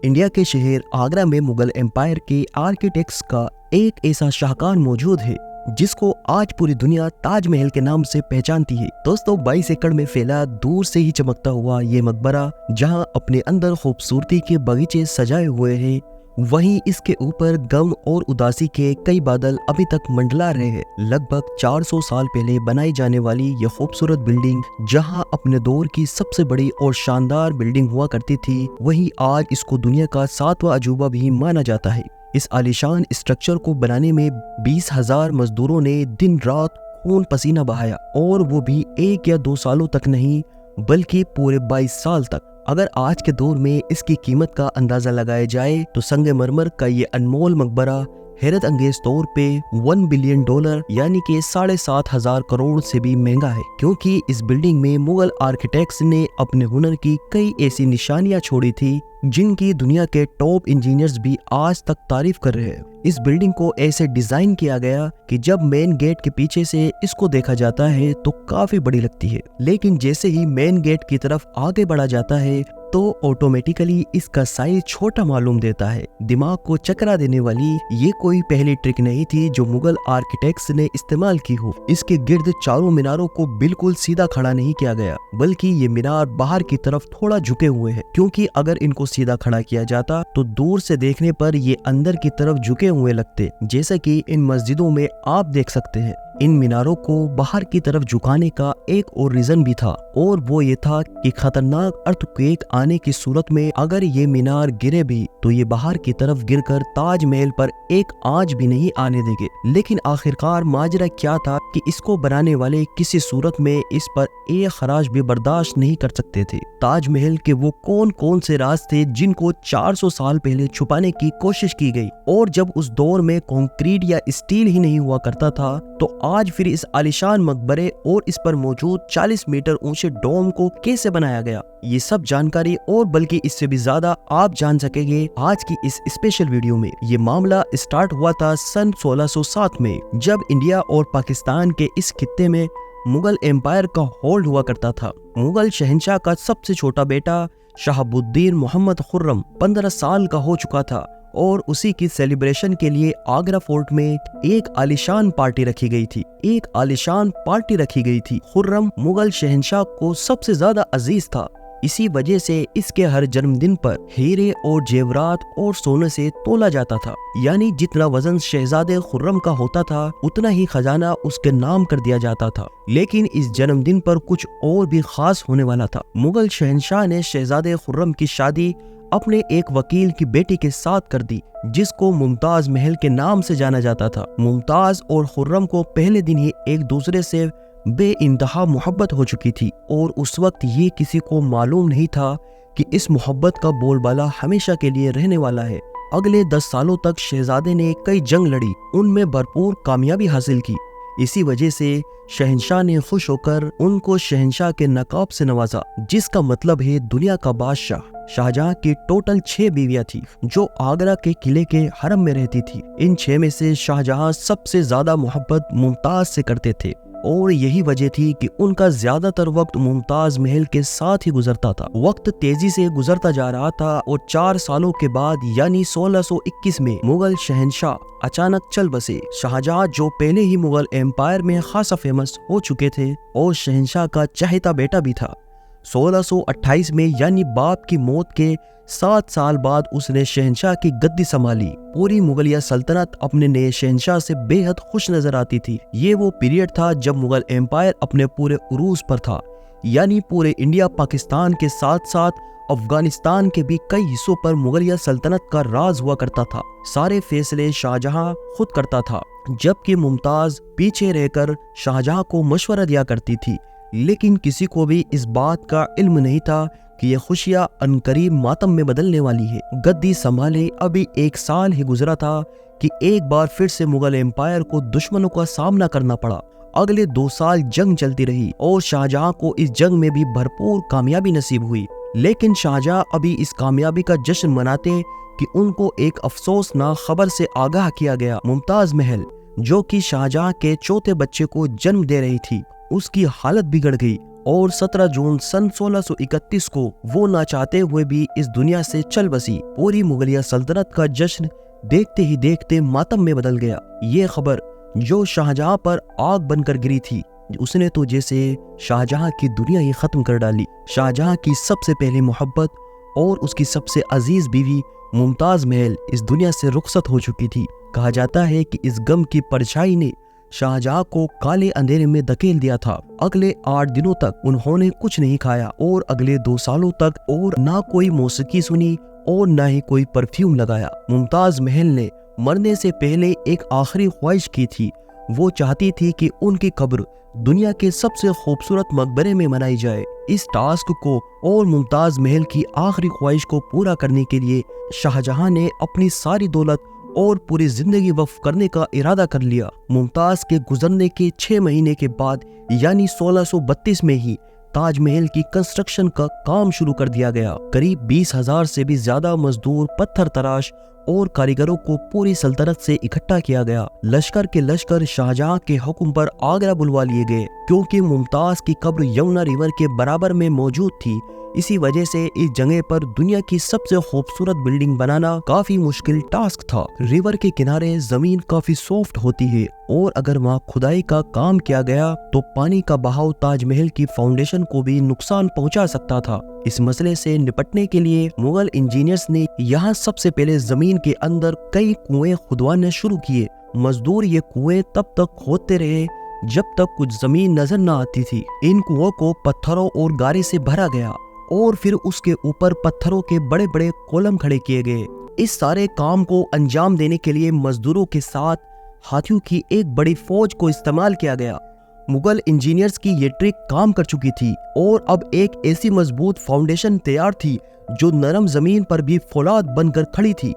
India के शहर आगरा में मुगल एम्पायर के आर्किटेक्ट्स का एक ऐसा शाहकार मौजूद है जिसको आज पूरी दुनिया ताजमहल के नाम से पहचानती है। दोस्तों 22 एकड़ में फैला दूर से ही चमकता हुआ ये मकबरा जहां अपने अंदर खूबसूरती के बगीचे सजाए हुए हैं, वहीं इसके ऊपर गम और उदासी के कई बादल अभी तक मंडला रहे हैं। लगभग 400 साल पहले बनाई जाने वाली यह खूबसूरत बिल्डिंग जहां अपने दौर की सबसे बड़ी और शानदार बिल्डिंग हुआ करती थी, वहीं आज इसको दुनिया का 7वां अजूबा भी माना जाता है। इस आलीशान स्ट्रक्चर को बनाने में 20,000 मजदूरों ने दिन रात खून पसीना बहाया, और वो भी 1 या 2 सालों तक नहीं बल्कि पूरे 22 साल तक। अगर आज के दौर में इसकी कीमत का अंदाजा लगाया जाए तो संगमरमर का ये अनमोल मकबरा हैरत अंगेज तौर पे $1 बिलियन यानी कि 7,500 करोड़ से भी महंगा है, क्योंकि इस बिल्डिंग में मुगल आर्किटेक्ट्स ने अपने हुनर की कई ऐसी निशानियां छोड़ी थी जिनकी दुनिया के टॉप इंजीनियर्स भी आज तक तारीफ कर रहे हैं। इस बिल्डिंग को ऐसे डिजाइन किया गया कि जब मेन गेट के पीछे से इसको देखा जाता है तो काफी बड़ी लगती है, लेकिन जैसे ही मेन गेट की तरफ आगे बढ़ा जाता है तो ऑटोमेटिकली इसका साइज छोटा मालूम देता है। दिमाग को चकरा देने वाली ये कोई पहली ट्रिक नहीं थी जो मुगल आर्किटेक्ट्स ने इस्तेमाल की हो। इसके गिर्द चारों मीनारों को बिल्कुल सीधा खड़ा नहीं किया गया, बल्कि ये मीनार बाहर की तरफ थोड़ा झुके हुए हैं, क्योंकि अगर इनको सीधा खड़ा किया जाता तो दूर से देखने पर ये अंदर की तरफ झुके हुए लगते, जैसा कि इन मस्जिदों में आप देख सकते हैं। इन मीनारों को बाहर की तरफ झुकाने का एक और रीजन भी था, और वो ये था कि खतरनाक अर्थक्वेक आने की सूरत में अगर ये मीनार गिरे भी तो ये बाहर की तरफ गिरकर ताजमहल पर एक आंच भी नहीं आने देंगे। लेकिन आखिरकार माजरा क्या था कि इसको बनाने वाले किसी सूरत में इस पर एक खराश भी बर्दाश्त नहीं कर सकते थे। ताजमहल के वो कौन कौन से राज थे जिनको 400 साल पहले छुपाने की कोशिश की गई, और जब उस दौर में कंक्रीट या स्टील ही नहीं हुआ करता था तो आज फिर इस आलिशान मकबरे और इस पर मौजूद 40 मीटर ऊंचे डोम को कैसे बनाया गया, ये सब जानकारी और बल्कि इससे भी ज्यादा आप जान सकेंगे आज की इस स्पेशल वीडियो में। ये मामला स्टार्ट हुआ था सन 1607 में, जब इंडिया और पाकिस्तान के इस खित्ते में मुगल एम्पायर का होल्ड हुआ करता था। मुगल शहंशाह का सबसे छोटा बेटा शहाबुद्दीन मोहम्मद खुर्रम 15 साल का हो चुका था, और उसी की सेलिब्रेशन के लिए आगरा फोर्ट में एक आलिशान पार्टी रखी गई थी। खुर्रम मुगल शहंशाह को सबसे ज्यादा अजीज था, इसी वजह से इसके हर जन्मदिन पर हीरे और जेवरात और सोने से तोला जाता था, यानी जितना वजन शहजादे खुर्रम का होता था उतना ही खजाना उसके नाम कर दिया जाता था। लेकिन इस जन्मदिन पर कुछ और भी खास होने वाला था। मुगल शहंशाह ने शहजादे खुर्रम की शादी अपने एक वकील की बेटी के साथ कर दी, जिसको मुमताज महल के नाम से जाना जाता था। मुमताज और खुर्रम को पहले दिन ही एक दूसरे से बेइंतहा मोहब्बत हो चुकी थी, और उस वक्त ये किसी को मालूम नहीं था कि इस मोहब्बत का बोलबाला हमेशा के लिए रहने वाला है। अगले 10 सालों तक शहजादे ने कई जंग लड़ी, उनमें भरपूर कामयाबी हासिल की। इसी वजह से शहंशाह ने खुश होकर उनको शहंशाह के नकाब से नवाजा, जिसका मतलब है दुनिया का बादशाह। शाहजहां की टोटल 6 बीवियां थी जो आगरा के किले के हरम में रहती थी। इन 6 में से शाहजहां सबसे ज्यादा मोहब्बत मुमताज से करते थे, और यही वजह थी कि उनका ज्यादातर वक्त मुमताज महल के साथ ही गुजरता था। वक्त तेजी से गुजरता जा रहा था, और 4 सालों के बाद यानी 1621 में मुगल शहंशाह अचानक चल बसे। शाहजहां जो पहले ही मुगल एम्पायर में खासा फेमस हो चुके थे और शहंशाह का चहेता बेटा भी था, 1628 में यानी बाप की मौत के 7 साल बाद उसने शहंशाह की गद्दी संभाली। पूरी मुगलिया सल्तनत अपने नए शहंशाह से बेहद खुश नजर आती थी। ये वो पीरियड था जब मुगल एम्पायर अपने पूरे उरूज पर था, यानी पूरे इंडिया पाकिस्तान के साथ साथ अफगानिस्तान के भी कई हिस्सों पर मुगलिया सल्तनत का राज हुआ करता था। सारे फैसले शाहजहां खुद करता था, जबकि मुमताज पीछे रहकर शाहजहां को मशवरा दिया करती थी। लेकिन किसी को भी इस बात का इल्म नहीं था कि ये खुशियां अनकरीब मातम में बदलने वाली है। गद्दी संभाले अभी 1 साल ही गुजरा था कि एक बार फिर से मुगल एम्पायर को दुश्मनों का सामना करना पड़ा। अगले 2 साल जंग चलती रही, और शाहजहां को इस जंग में भी भरपूर कामयाबी नसीब हुई। लेकिन शाहजहां अभी इस कामयाबी का जश्न मनाते कि उनको एक अफसोसनाक खबर से आगाह किया गया। मुमताज महल, जो कि शाहजहां के चौथे बच्चे को जन्म दे रही थी, उसकी हालत बिगड़ गई और 17 जून सन 1631 को वो ना चाहते हुए भी इस दुनिया से चल बसी। पूरी मुगलिया सल्तनत का जश्न देखते ही देखते मातम में बदल गया। ये खबर जो शाहजहां पर आग बनकर गिरी थी, उसने तो जैसे शाहजहां की दुनिया ही खत्म कर डाली। शाहजहां की सबसे पहली मोहब्बत और उसकी सबसे अजीज बीवी मुमताज महल इस दुनिया से रुखसत हो चुकी थी। कहा जाता है कि इस गम की परछाई ने शाहजहां को काले अंधेरे में धकेल दिया था। अगले 8 दिनों तक उन्होंने कुछ नहीं खाया और अगले 2 सालों तक और ना कोई मौसीकी सुनी और ना ही कोई परफ्यूम लगाया। मुमताज महल ने मरने से पहले एक आखिरी ख्वाहिश की थी। वो चाहती थी कि उनकी कब्र दुनिया के सबसे खूबसूरत मकबरे में मनाई जाए। इस टास्क को और मुमताज महल की आखिरी ख्वाहिश को पूरा करने के लिए शाहजहां ने अपनी सारी दौलत और पूरी जिंदगी वक्फ करने का इरादा कर लिया। मुमताज के गुजरने के 6 महीने के बाद यानी 1632 में ही ताजमहल की कंस्ट्रक्शन का काम शुरू कर दिया गया। करीब 20,000 से भी ज्यादा मजदूर, पत्थर तराश और कारीगरों को पूरी सल्तनत से इकट्ठा किया गया। लश्कर के लश्कर शाहजहां के हुक्म पर आगरा बुलवा लिए गए। क्योंकि मुमताज की कब्र यमुना रिवर के बराबर में मौजूद थी, इसी वजह से इस जगह पर दुनिया की सबसे खूबसूरत बिल्डिंग बनाना काफी मुश्किल टास्क था। रिवर के किनारे जमीन काफी सॉफ्ट होती है और अगर वहाँ खुदाई का काम किया गया तो पानी का बहाव ताजमहल की फाउंडेशन को भी नुकसान पहुंचा सकता था। इस मसले से निपटने के लिए मुगल इंजीनियर्स ने यहाँ सबसे पहले जमीन के अंदर कई कुएं खुदवाने शुरू किए। मजदूर ये कुएं तब तक खोदते रहे जब तक कुछ जमीन नजर न आती थी। इन कुओं को पत्थरों और गारे से भरा गया और फिर उसके ऊपर पत्थरों के बड़े बड़े कॉलम खड़े किए गए। इस सारे काम को अंजाम देने के लिए मजदूरों के साथ हाथियों की एक बड़ी फौज को इस्तेमाल किया गया। मुगल इंजीनियर्स की ये ट्रिक काम कर चुकी थी और अब एक ऐसी मजबूत फाउंडेशन तैयार थी जो नरम जमीन पर भी फौलाद बनकर खड़ी थी।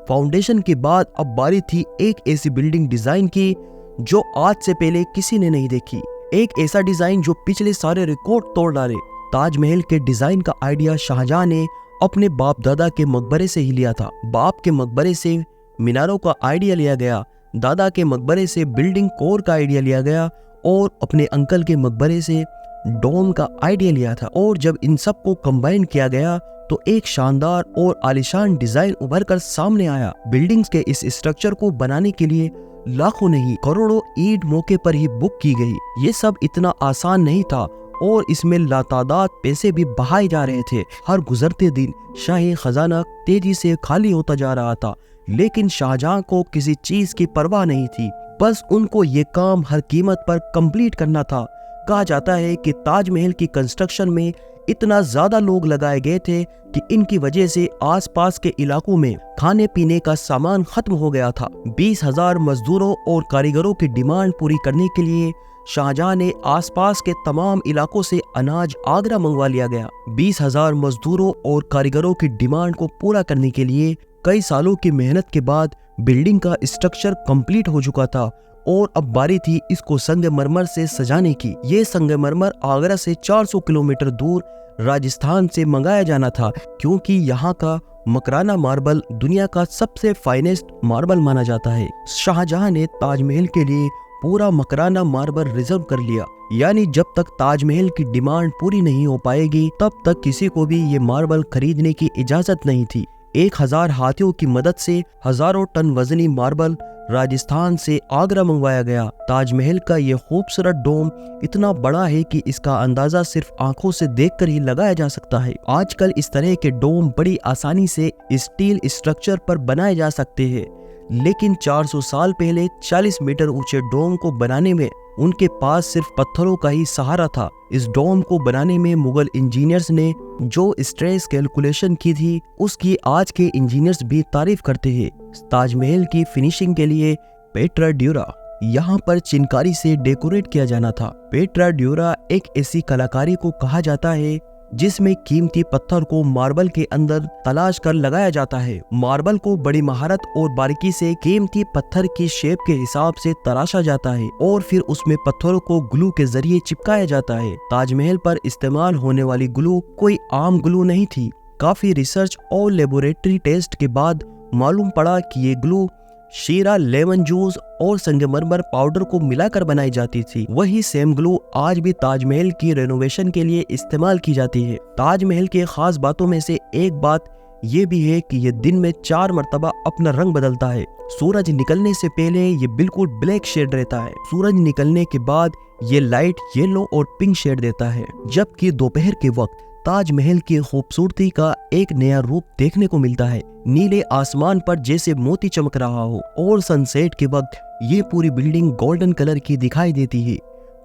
फाउंडेशन के बाद अब बारी थी एक ऐसी बिल्डिंग डिजाइन की जो आज से पहले किसी ने नहीं देखी। एक ऐसा डिजाइन जो पिछले सारे रिकॉर्ड तोड़ डाले। ताजमहल के डिजाइन का आइडिया शाहजहां ने अपने बाप दादा के मकबरे से ही लिया था। बाप के मकबरे से मीनारों का आइडिया लिया गया, दादा के मकबरे से बिल्डिंग कोर का आइडिया लिया गया और अपने अंकल के मकबरे से डोम का आइडिया लिया था। और जब इन सब को कंबाइन किया गया तो एक शानदार और आलीशान डिजाइन उभर कर सामने आया। बिल्डिंग्स के इस स्ट्रक्चर को बनाने के लिए लाखों नहीं करोड़ों ईंट मौके पर ही बुक की गई। ये सब इतना आसान नहीं था और इसमें लातादाद पैसे भी बहाए जा रहे थे। हर गुजरते दिन शाही खजाना तेजी से खाली होता जा रहा था, लेकिन शाहजहां को किसी चीज की परवाह नहीं थी। बस उनको ये काम हर कीमत पर कंप्लीट करना था। कहा जाता है कि ताजमहल की कंस्ट्रक्शन में इतना ज्यादा लोग लगाए गए थे कि इनकी वजह से आसपास के इलाकों में खाने पीने का सामान खत्म हो गया था। 20,000 मजदूरों और कारीगरों की डिमांड पूरी करने के लिए शाहजहां ने आसपास के तमाम इलाकों से अनाज आगरा मंगवा लिया गया। 20,000 मजदूरों और कारीगरों की डिमांड को पूरा करने के लिए कई सालों की मेहनत के बाद बिल्डिंग का स्ट्रक्चर कंप्लीट हो चुका था और अब बारी थी इसको संगमरमर से सजाने की। ये संगमरमर आगरा से 400 किलोमीटर दूर राजस्थान से मंगाया जाना था, क्योंकि यहाँ का मकराना मार्बल दुनिया का सबसे फाइनेस्ट मार्बल माना जाता है। शाहजहां ने ताजमहल के लिए पूरा मकराना मार्बल रिजर्व कर लिया, यानी जब तक ताजमहल की डिमांड पूरी नहीं हो पाएगी तब तक किसी को भी ये मार्बल खरीदने की इजाजत नहीं थी। 1000 हाथियों की मदद से हजारों टन वजनी मार्बल राजस्थान से आगरा मंगवाया गया। ताजमहल का ये खूबसूरत डोम इतना बड़ा है कि इसका अंदाजा सिर्फ आंखों से देखकर ही लगाया जा सकता है। आजकल इस तरह के डोम बड़ी आसानी से स्टील स्ट्रक्चर पर बनाए जा सकते हैं, लेकिन 400 साल पहले 40 मीटर ऊंचे डोम को बनाने में उनके पास सिर्फ पत्थरों का ही सहारा था। इस डोम को बनाने में मुगल इंजीनियर्स ने जो स्ट्रेस कैलकुलेशन की थी उसकी आज के इंजीनियर्स भी तारीफ करते हैं। ताजमहल की फिनिशिंग के लिए पेट्रा ड्यूरा यहाँ पर चिनकारी से डेकोरेट किया जाना था। पेट्रा ड्यूरा एक ऐसी कलाकारी को कहा जाता है जिसमें कीमती पत्थर को मार्बल के अंदर तलाश कर लगाया जाता है। मार्बल को बड़ी महारत और बारीकी से कीमती पत्थर की शेप के हिसाब से तराशा जाता है और फिर उसमें पत्थरों को ग्लू के जरिए चिपकाया जाता है। ताजमहल पर इस्तेमाल होने वाली ग्लू कोई आम ग्लू नहीं थी। काफी रिसर्च और लेबोरेटरी टेस्ट के बाद मालूम पड़ा कि ये ग्लू शीरा, लेमन जूस और संगमरमर पाउडर को मिलाकर बनाई जाती थी। वही सेम ग्लू आज भी ताजमहल की रेनोवेशन के लिए इस्तेमाल की जाती है। ताजमहल के खास बातों में से एक बात ये भी है कि ये दिन में 4 मरतबा अपना रंग बदलता है। सूरज निकलने से पहले ये बिल्कुल ब्लैक शेड रहता है। सूरज निकलने के बाद ये लाइट येलो और पिंक शेड देता है, जबकि दोपहर के वक्त ताजमहल की खूबसूरती का एक नया रूप देखने को मिलता है। नीले आसमान पर जैसे मोती चमक रहा हो और सनसेट के वक्त ये पूरी बिल्डिंग गोल्डन कलर की दिखाई देती है।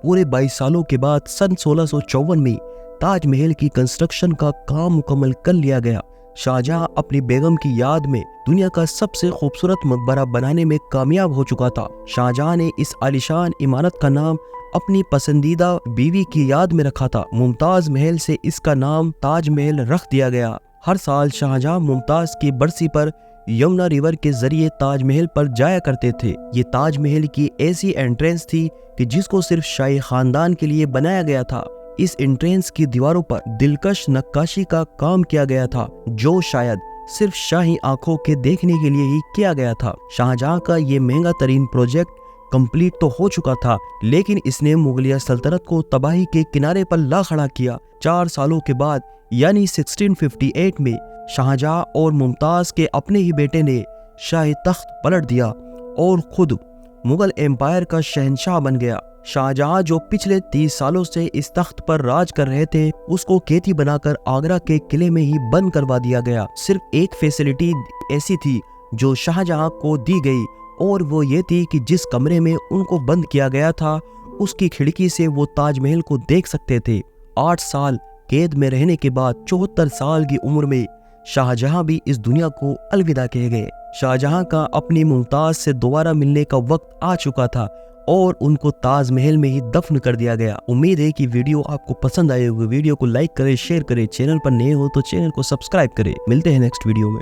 पूरे 22 सालों के बाद सन 1654 में ताजमहल की कंस्ट्रक्शन का काम मुकम्मल कर लिया गया। शाहजहां अपनी बेगम की याद में दुनिया का सबसे खूबसूरत मकबरा बनाने में कामयाब हो चुका था। शाहजहां ने इस आलीशान इमारत का नाम अपनी पसंदीदा बीवी की याद में रखा था। मुमताज महल से इसका नाम ताजमहल रख दिया गया। हर साल शाहजहां मुमताज की बरसी पर यमुना रिवर के जरिए ताजमहल पर जाया करते थे। ये ताजमहल की ऐसी एंट्रेंस थी कि जिसको सिर्फ शाही खानदान के लिए बनाया गया था। इस एंट्रेंस की दीवारों पर दिलकश नक्काशी का काम किया गया था, जो शायद सिर्फ शाही आंखों के देखने के लिए ही किया गया था। शाहजहां का ये महंगा तरीन प्रोजेक्ट कंप्लीट तो हो चुका था, लेकिन इसने मुगलिया सल्तनत को तबाही के किनारे पर ला खड़ा किया। 4 सालों के बाद यानी 1658 में शाहजहां और मुमताज के अपने ही बेटे ने शाही तख्त पलट दिया और खुद मुगल एम्पायर का शहंशाह बन गया। शाहजहां जो पिछले 30 सालों से इस तख्त पर राज कर रहे थे, उसको कैदी बनाकर आगरा के किले में ही बंद करवा दिया गया। सिर्फ एक फैसिलिटी ऐसी थी जो शाहजहां को दी गई, और वो ये थी कि जिस कमरे में उनको बंद किया गया था उसकी खिड़की से वो ताजमहल को देख सकते थे। 8 साल कैद में रहने के बाद 74 साल की उम्र में शाहजहां भी इस दुनिया को अलविदा कह गए। शाहजहां का अपनी मुमताज से दोबारा मिलने का वक्त आ चुका था और उनको ताजमहल में ही दफन कर दिया गया। उम्मीद है कि वीडियो आपको पसंद आए होगी। वीडियो को लाइक करें, शेयर करें, चैनल पर नए हो तो चैनल को सब्सक्राइब करें। मिलते हैं नेक्स्ट वीडियो में।